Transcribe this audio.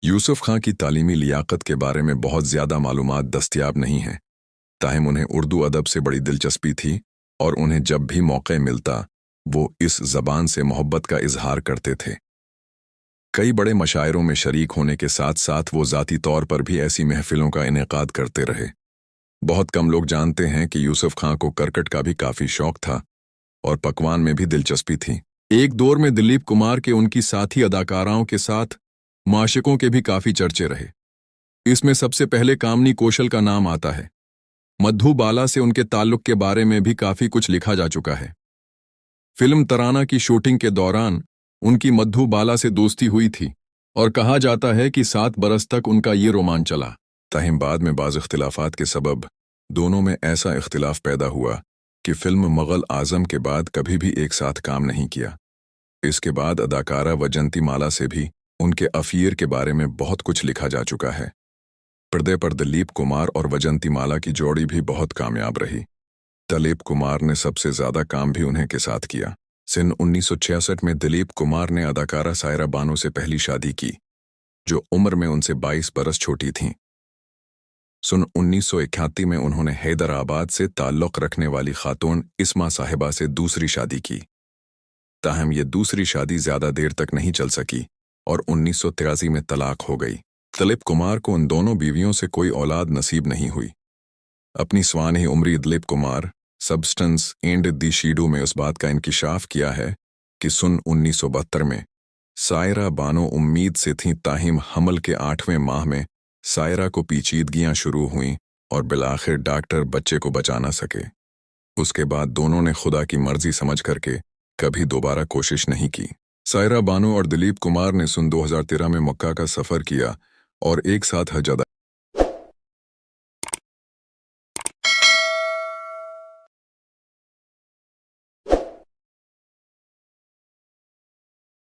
यूसुफ खां की तालीमी लियाकत के बारे में बहुत ज़्यादा मालूमात दस्तयाब नहीं हैं, ताहम उन्हें उर्दू अदब से बड़ी दिलचस्पी थी और उन्हें जब भी मौक़ा मिलता वो इस ज़बान से मोहब्बत का इजहार करते थे। कई बड़े मशायरों में शरीक होने के साथ साथ वो ज़ाती तौर पर भी ऐसी महफ़िलों का इनेकाद करते रहे। बहुत कम लोग जानते हैं कि यूसुफ खां को करकट का भी काफ़ी शौक़ था और पकवान में भी दिलचस्पी थी। एक दौर में दिलीप कुमार के उनकी साथी अदाकाराओं के साथ माशिकों के भी काफ़ी चर्चे रहे। इसमें सबसे पहले कामनी कौशल का नाम आता है। मधु बाला से उनके ताल्लुक के बारे में भी काफ़ी कुछ लिखा जा चुका है। फिल्म तराना की शूटिंग के दौरान उनकी मधु बाला से दोस्ती हुई थी और कहा जाता है कि 7 बरस तक उनका ये रोमांच चला। ताहिम बाद में बाज़ इख्तिलाफ़ात के सबब दोनों में ऐसा इख्तिलाफ पैदा हुआ कि फिल्म मुग़ल आज़म के बाद कभी भी एक साथ काम नहीं किया। इसके बाद अदाकारा वजंती माला से भी उनके अफीर के बारे में बहुत कुछ लिखा जा चुका है। पर्दे पर दिलीप कुमार और वजंती माला की जोड़ी भी बहुत कामयाब रही। दिलीप कुमार ने सबसे ज़्यादा काम भी उन्हें के साथ किया। सन 1966 में दिलीप कुमार ने अदाकारा सायरा बानो से पहली शादी की, जो उम्र में उनसे 22 बरस छोटी थीं। सन 1981 में उन्होंने हैदराबाद से ताल्लुक़ रखने वाली खातून इस्मा साहिबा से दूसरी शादी की। ताहम ये दूसरी शादी ज़्यादा देर तक नहीं चल सकी और 1983 में तलाक हो गई। दिलीप कुमार को उन दोनों बीवियों से कोई औलाद नसीब नहीं हुई। अपनी स्वान उम्री Dilip Kumar substance and the shadow में उस बात का इंकिशाफ किया है कि सन 1972 में सायरा बानो उम्मीद से थीं, ताहिम हमल के 8वें माह में सायरा को पेचीदगियां शुरू हुईं और बिलाखिर डॉक्टर बच्चे को बचा ना सके। उसके बाद दोनों ने खुदा की मर्जी समझ करके कभी दोबारा कोशिश नहीं की। सायरा बानो और दिलीप कुमार ने सन 2013 में मक्का का सफ़र किया और एक साथ हज अदा